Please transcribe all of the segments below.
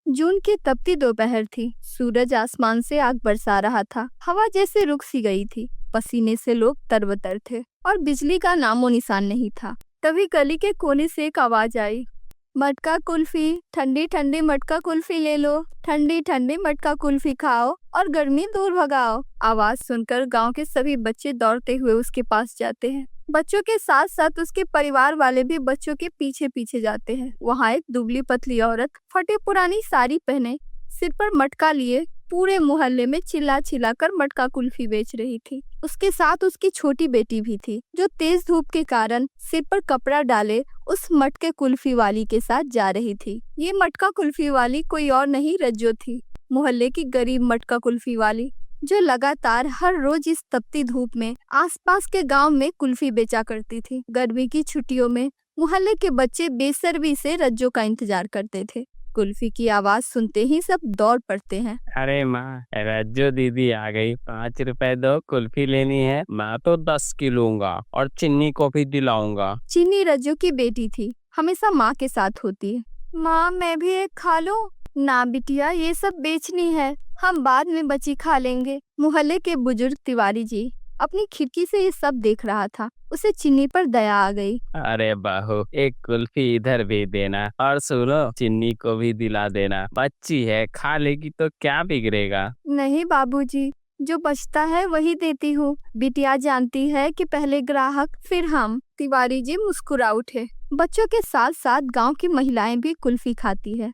जून की तपती दोपहर थी। सूरज आसमान से आग बरसा रहा था। हवा जैसे रुक सी गई थी। पसीने से लोग तरबतर थे और बिजली का नामो निशान नहीं था। तभी गली के कोने से एक आवाज आई, मटका कुल्फी, ठंडी ठंडी मटका कुल्फी ले लो, ठंडी ठंडी मटका कुल्फी खाओ और गर्मी दूर भगाओ। आवाज सुनकर गांव के सभी बच्चे दौड़ते हुए उसके पास जाते हैं। बच्चों के साथ साथ उसके परिवार वाले भी बच्चों के पीछे पीछे जाते हैं। वहाँ एक दुबली पतली औरत फटी पुरानी साड़ी पहने, सिर पर मटका लिए, पूरे मोहल्ले में चिल्ला चिल्ला कर मटका कुल्फी बेच रही थी। उसके साथ उसकी छोटी बेटी भी थी, जो तेज धूप के कारण सिर पर कपड़ा डाले उस मटके कुल्फी वाली के साथ जा रही थी। ये मटका कुल्फी वाली कोई और नहीं, रज्जो थी, मोहल्ले की गरीब मटका कुल्फी वाली, जो लगातार हर रोज इस तपती धूप में आसपास के गांव में कुल्फी बेचा करती थी। गर्मी की छुट्टियों में मोहल्ले के बच्चे बेसब्री से रज्जो का इंतजार करते थे। कुल्फी की आवाज सुनते ही सब दौड़ पड़ते हैं। अरे माँ, रज्जो दीदी आ गई। 5 रुपए दो, कुल्फी लेनी है। मैं तो 10 की लूंगा और चीनी को भी दिलाऊंगा। चीनी रज्जो की बेटी थी, हमेशा माँ के साथ होती है। माँ, मैं भी एक खा लूं? ना बिटिया, ये सब बेचनी है, हम बाद में बची खा लेंगे। मोहल्ले के बुजुर्ग तिवारी जी अपनी खिड़की से ये सब देख रहा था। उसे चीनी पर दया आ गई। अरे बहू, एक कुल्फी इधर भी देना और सुनो, चीनी को भी दिला देना। बच्ची है, खा लेगी तो क्या बिगड़ेगा। नहीं बाबूजी, जो बचता है वही देती हूँ। बिटिया जानती है कि पहले ग्राहक फिर हम। तिवारी जी मुस्कुरा उठे। बच्चों के साथ साथ गांव की महिलाएं भी कुल्फी खाती है।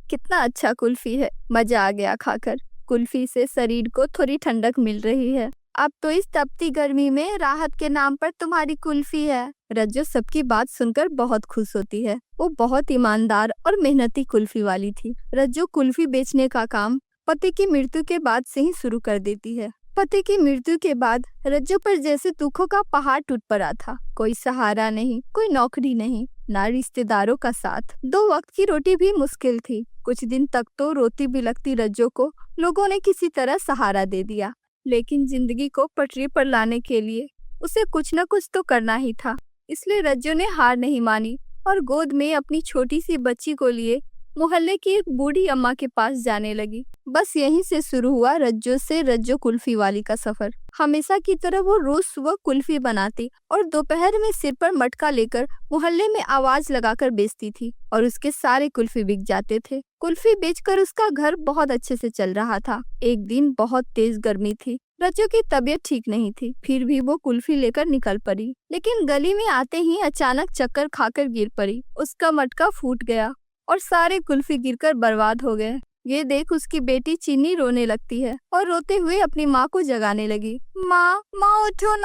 कितना अच्छा कुल्फी है, मजा आ गया खाकर। कुल्फी से शरीर को थोड़ी ठंडक मिल रही है। अब तो इस तपती गर्मी में राहत के नाम पर तुम्हारी कुल्फी है। रज्जो सबकी बात सुनकर बहुत खुश होती है। वो बहुत ईमानदार और मेहनती कुल्फी वाली थी। रज्जो कुल्फी बेचने का काम पति की मृत्यु के बाद से ही शुरू कर देती है। पति की मृत्यु के बाद रज्जो पर जैसे दुखों का पहाड़ टूट पड़ा था। कोई सहारा नहीं, कोई नौकरी नहीं, ना रिश्तेदारों का साथ। 2 वक्त की रोटी भी मुश्किल थी। कुछ दिन तक तो रोती बिलखती रज्जो को लोगों ने किसी तरह सहारा दे दिया, लेकिन जिंदगी को पटरी पर लाने के लिए उसे कुछ न कुछ तो करना ही था। इसलिए रज्जो ने हार नहीं मानी और गोद में अपनी छोटी सी बच्ची को लिए मोहल्ले की एक बूढ़ी अम्मा के पास जाने लगी। बस यहीं से शुरू हुआ रज्जो से रज्जो कुल्फी वाली का सफर। हमेशा की तरह वो रोज सुबह कुल्फी बनाती और दोपहर में सिर पर मटका लेकर मोहल्ले में आवाज लगाकर बेचती थी और उसके सारे कुल्फी बिक जाते थे। कुल्फी बेचकर उसका घर बहुत अच्छे से चल रहा था। एक दिन बहुत तेज गर्मी थी। रज्जो की तबीयत ठीक नहीं थी, फिर भी वो कुल्फी लेकर निकल पड़ी। लेकिन गली में आते ही अचानक चक्कर खाकर गिर पड़ी। उसका मटका फूट गया और सारे कुल्फी गिरकर बर्बाद हो गए। ये देख उसकी बेटी चीनी रोने लगती है और रोते हुए अपनी माँ को जगाने लगी। माँ, माँ उठो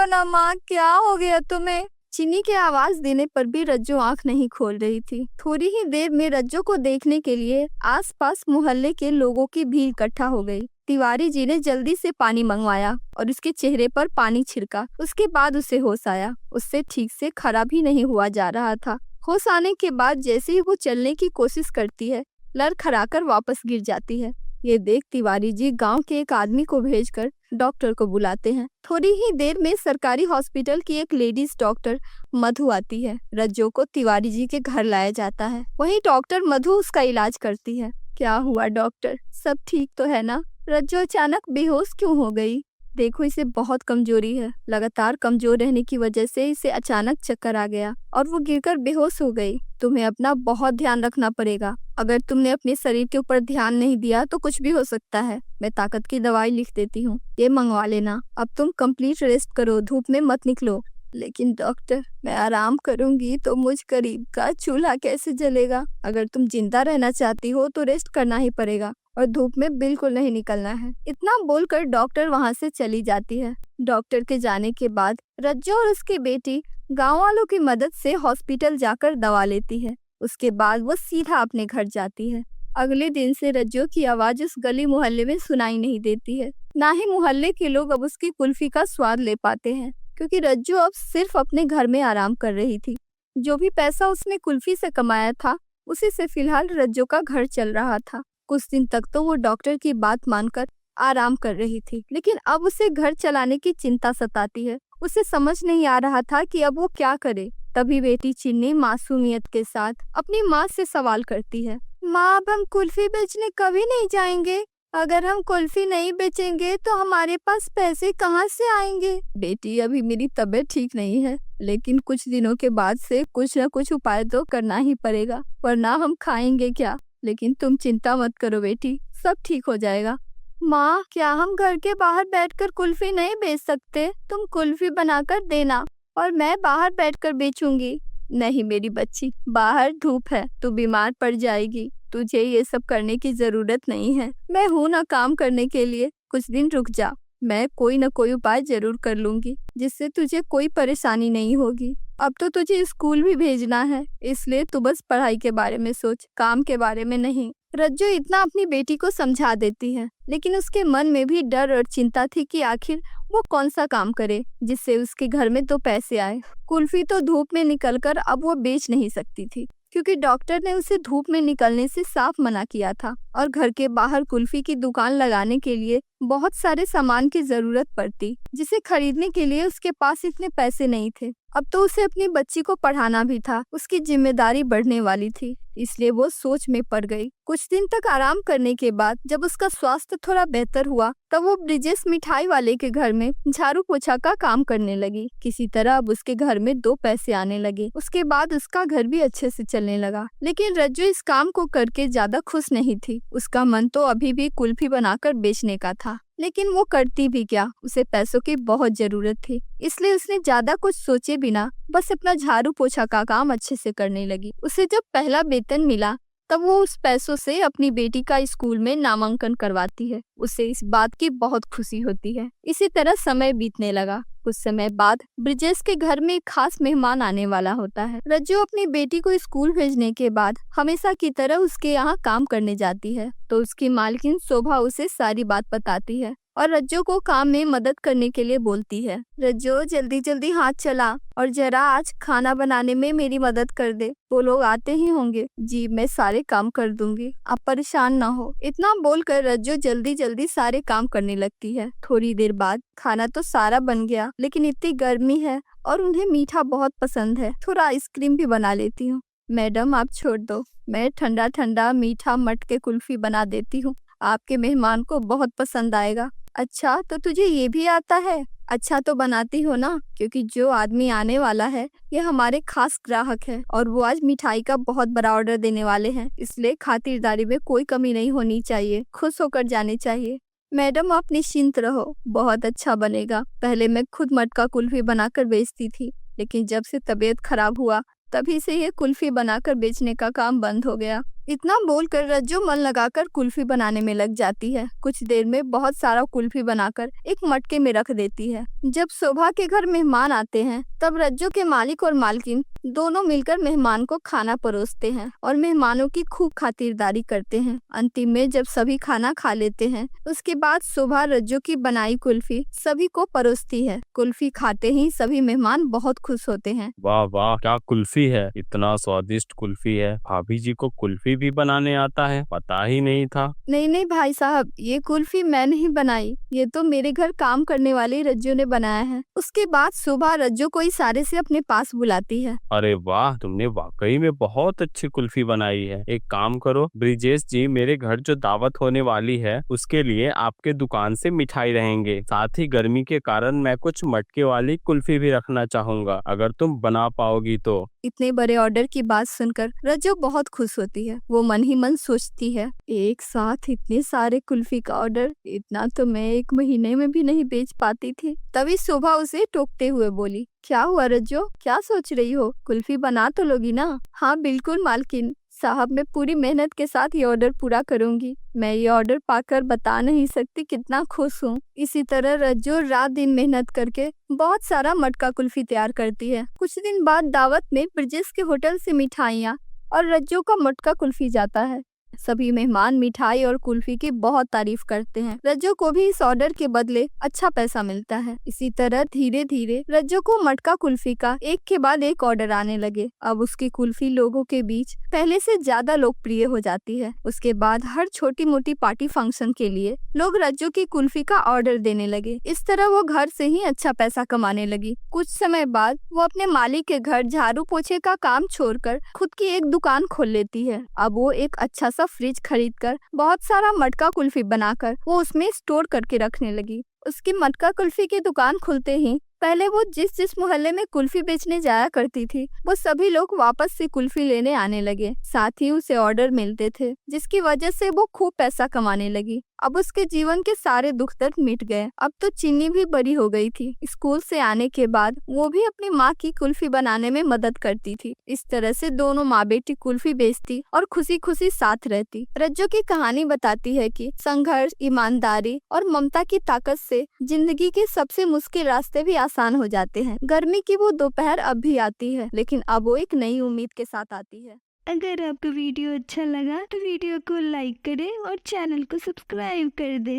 ना माँ, क्या हो गया तुम्हें? चीनी के आवाज देने पर भी रज्जो आंख नहीं खोल रही थी। थोड़ी ही देर में रज्जो को देखने के लिए आसपास मोहल्ले के लोगों की भीड़ इकट्ठा हो गई। तिवारी जी ने जल्दी से पानी मंगवाया और उसके चेहरे पर पानी छिड़का। उसके बाद उसे होश आया। उससे ठीक से खड़ा भी नहीं हुआ जा रहा था। होश आने के बाद जैसे ही वो चलने की कोशिश करती है, लड़खड़ाकर वापस गिर जाती है। ये देख तिवारी जी गांव के एक आदमी को भेजकर डॉक्टर को बुलाते हैं। थोड़ी ही देर में सरकारी हॉस्पिटल की एक लेडीज डॉक्टर मधु आती है। रज्जो को तिवारी जी के घर लाया जाता है। वहीं डॉक्टर मधु उसका इलाज करती है। क्या हुआ डॉक्टर, सब ठीक तो है ना? रज्जो अचानक बेहोश क्यों हो गई? देखो, इसे बहुत कमजोरी है। लगातार कमजोर रहने की वजह से इसे अचानक चक्कर आ गया और वो गिरकर बेहोश हो गई। तुम्हें अपना बहुत ध्यान रखना पड़ेगा। अगर तुमने अपने शरीर के ऊपर ध्यान नहीं दिया तो कुछ भी हो सकता है। मैं ताकत की दवाई लिख देती हूँ, ये मंगवा लेना। अब तुम कंप्लीट रेस्ट करो, धूप में मत निकलो। लेकिन डॉक्टर, मैं आराम करूंगी तो मुझ गरीब का चूल्हा कैसे जलेगा? अगर तुम जिंदा रहना चाहती हो तो रेस्ट करना ही पड़ेगा और धूप में बिल्कुल नहीं निकलना है। इतना बोलकर डॉक्टर वहाँ से चली जाती है। डॉक्टर के जाने के बाद रज्जो और उसकी बेटी गांव वालों की मदद से हॉस्पिटल जाकर दवा लेती है। उसके बाद वो सीधा अपने घर जाती है। अगले दिन से रज्जो की आवाज उस गली मोहल्ले में सुनाई नहीं देती है। ना ही मोहल्ले के लोग अब उसकी कुल्फी का स्वाद ले पाते हैं, क्योंकि रज्जो अब सिर्फ अपने घर में आराम कर रही थी। जो भी पैसा उसने कुल्फी से कमाया था, उसी से फिलहाल रज्जो का घर चल रहा था। कुछ दिन तक तो वो डॉक्टर की बात मानकर आराम कर रही थी, लेकिन अब उसे घर चलाने की चिंता सताती है उसे समझ नहीं आ रहा था कि अब वो क्या करे। तभी बेटी चिन्नी मासूमियत के साथ अपनी माँ से सवाल करती है, माँ अब हम कुल्फी बेचने कभी नहीं जाएंगे? अगर हम कुल्फी नहीं बेचेंगे तो हमारे पास पैसे कहाँ से आएंगे? बेटी अभी मेरी तबीयत ठीक नहीं है, लेकिन कुछ दिनों के बाद से कुछ न कुछ उपाय तो करना ही पड़ेगा, वरना हम खाएंगे क्या? लेकिन तुम चिंता मत करो बेटी, सब ठीक हो जाएगा। माँ क्या हम घर के बाहर बैठकर कुल्फी नहीं बेच सकते? तुम कुल्फी बनाकर देना और मैं बाहर बैठकर बेचूंगी। नहीं मेरी बच्ची, बाहर धूप है, तू बीमार पड़ जाएगी, तुझे ये सब करने की जरूरत नहीं है। मैं हूं ना काम करने के लिए, कुछ दिन रुक जा, मैं कोई न कोई उपाय जरूर कर लूंगी जिससे तुझे कोई परेशानी नहीं होगी। अब तो तुझे स्कूल भी भेजना है, इसलिए तू बस पढ़ाई के बारे में सोच, काम के बारे में नहीं। रज्जू इतना अपनी बेटी को समझा देती है, लेकिन उसके मन में भी डर और चिंता थी कि आखिर वो कौन सा काम करे जिससे उसके घर में तो पैसे आए। कुल्फी तो धूप में निकलकर अब वो बेच नहीं सकती थी, क्योंकि डॉक्टर ने उसे धूप में निकलने से साफ मना किया था और घर के बाहर कुल्फी की दुकान लगाने के लिए बहुत सारे सामान की जरूरत पड़ती, जिसे खरीदने के लिए उसके पास इतने पैसे नहीं थे। अब तो उसे अपनी बच्ची को पढ़ाना भी था, उसकी जिम्मेदारी बढ़ने वाली थी, इसलिए वो सोच में पड़ गई। कुछ दिन तक आराम करने के बाद जब उसका स्वास्थ्य थोड़ा बेहतर हुआ, तब वो ब्रिजेश मिठाई वाले के घर में झाड़ू पोछा का काम करने लगी। किसी तरह अब उसके घर में 2 पैसे आने लगे। उसके बाद उसका घर भी अच्छे से चलने लगा। लेकिन रज्जू इस काम को करके ज्यादा खुश नहीं थी। उसका मन तो अभी भी कुल्फी बनाकर बेचने का था, लेकिन वो करती भी क्या, उसे पैसों की बहुत जरूरत थी, इसलिए उसने ज्यादा कुछ सोचे बिना बस अपना झाड़ू पोछा का काम अच्छे से करने लगी। उसे जब पहला वेतन मिला तब वो उस पैसों से अपनी बेटी का स्कूल में नामांकन करवाती है। उसे इस बात की बहुत खुशी होती है। इसी तरह समय बीतने लगा। कुछ समय बाद ब्रिजेश के घर में एक खास मेहमान आने वाला होता है। रज्जू अपनी बेटी को स्कूल भेजने के बाद हमेशा की तरह उसके यहाँ काम करने जाती है, तो उसकी मालकिन शोभा उसे सारी बात बताती है और रज्जू को काम में मदद करने के लिए बोलती है। रज्जू जल्दी जल्दी हाथ चला और जरा आज खाना बनाने में मेरी मदद कर दे, वो लोग आते ही होंगे। जी मैं सारे काम कर दूंगी, आप परेशान ना हो। इतना बोलकर रज्जू जल्दी जल्दी सारे काम करने लगती है। थोड़ी देर बाद खाना तो सारा बन गया, लेकिन इतनी गर्मी है और उन्हें मीठा बहुत पसंद है, थोड़ा आइसक्रीम भी बना लेती हूँ। मैडम आप छोड़ दो, मैं ठंडा ठंडा मीठा मटके कुल्फी बना देती हूँ, आपके मेहमान को बहुत पसंद आएगा। अच्छा तो तुझे ये भी आता है? अच्छा तो बनाती हो ना, क्योंकि जो आदमी आने वाला है ये हमारे खास ग्राहक है और वो आज मिठाई का बहुत बड़ा ऑर्डर देने वाले हैं, इसलिए खातिरदारी में कोई कमी नहीं होनी चाहिए, खुश होकर जाने चाहिए। मैडम आप निश्चिंत रहो, बहुत अच्छा बनेगा। पहले मैं खुद मटका कुल्फी बनाकर बेचती थी, लेकिन जब से तबीयत खराब हुआ तभी से ये कुल्फी बनाकर बेचने का काम बंद हो गया। इतना बोलकर रज्जू मन लगाकर कुल्फी बनाने में लग जाती है। कुछ देर में बहुत सारा कुल्फी बनाकर एक मटके में रख देती है। जब शोभा के घर मेहमान आते हैं तब रज्जू के मालिक और मालकिन दोनों मिलकर मेहमान को खाना परोसते हैं और मेहमानों की खूब खातिरदारी करते हैं। अंतिम में जब सभी खाना खा लेते हैं उसके बाद शोभा रज्जू की बनाई कुल्फी सभी को परोसती है। कुल्फी खाते ही सभी मेहमान बहुत खुश होते हैं। वाह वाह, क्या कुल्फी है, इतना स्वादिष्ट कुल्फी है। भाभी जी को कुल्फी भी बनाने आता है, पता ही नहीं था। नहीं नहीं भाई साहब, ये कुल्फी मैं नहीं बनाई, ये तो मेरे घर काम करने वाले रज्जू ने बनाया है। उसके बाद सुबह रज्जू को इशारे से अपने पास बुलाती है। अरे वाह, तुमने वाकई में बहुत अच्छी कुल्फी बनाई है। एक काम करो ब्रिजेश जी, मेरे घर जो दावत होने वाली है उसके लिए आपके दुकान से मिठाई रहेंगे, साथ ही गर्मी के कारण मैं कुछ मटके वाली कुल्फी भी रखना चाहूंगा, अगर तुम बना पाओगी तो। इतने बड़े ऑर्डर की बात सुनकर रज्जू बहुत खुश होती है। वो मन ही मन सोचती है, एक साथ इतने सारे कुल्फी का ऑर्डर, इतना तो मैं 1 महीने में भी नहीं बेच पाती थी। तभी शोभा उसे टोकते हुए बोली, क्या हुआ रज्जू, क्या सोच रही हो, कुल्फी बना तो लोगी ना? हाँ बिल्कुल मालकिन साहब, मैं पूरी मेहनत के साथ ये ऑर्डर पूरा करूंगी। मैं ये ऑर्डर पाकर बता नहीं सकती कितना खुश हूँ। इसी तरह रज्जू रात दिन मेहनत करके बहुत सारा मटका कुल्फी तैयार करती है। कुछ दिन बाद दावत में ब्रिजेश के होटल से मिठाइयाँ और रज्जू का मटका कुल्फी जाता है। सभी मेहमान मिठाई और कुल्फी की बहुत तारीफ करते हैं। रज्जो को भी इस ऑर्डर के बदले अच्छा पैसा मिलता है। इसी तरह धीरे धीरे रज्जो को मटका कुल्फी का एक के बाद एक ऑर्डर आने लगे। अब उसकी कुल्फी लोगों के बीच पहले से ज्यादा लोकप्रिय हो जाती है। उसके बाद हर छोटी मोटी पार्टी फंक्शन के लिए लोग रज्जो की कुल्फी का ऑर्डर देने लगे। इस तरह वो घर से ही अच्छा पैसा कमाने लगी। कुछ समय बाद वो अपने मालिक के घर झाड़ू पोछे का काम छोड़कर खुद की एक दुकान खोल लेती है। अब वो एक अच्छा सा फ्रिज खरीदकर बहुत सारा मटका कुल्फी बनाकर वो उसमें स्टोर करके रखने लगी। उसकी मटका कुल्फी की दुकान खुलते ही पहले वो जिस मोहल्ले में कुल्फी बेचने जाया करती थी वो सभी लोग वापस से कुल्फी लेने आने लगे। साथ ही उसे ऑर्डर मिलते थे, जिसकी वजह से वो खूब पैसा कमाने लगी। अब उसके जीवन के सारे दुख दर्द मिट गए। अब तो चीनी भी बड़ी हो गई थी। स्कूल से आने के बाद वो भी अपनी माँ की कुल्फी बनाने में मदद करती थी। इस तरह से दोनों माँ बेटी कुल्फी बेचती और खुशी खुशी साथ रहती। रज्जो की कहानी बताती है कि संघर्ष, ईमानदारी और ममता की ताकत से जिंदगी के सबसे मुश्किल रास्ते भी आसान हो जाते हैं। गर्मी की वो दोपहर अब भी आती है, लेकिन अब वो एक नई उम्मीद के साथ आती है। अगर आपको वीडियो अच्छा लगा तो वीडियो को लाइक करें और चैनल को सब्सक्राइब कर दें।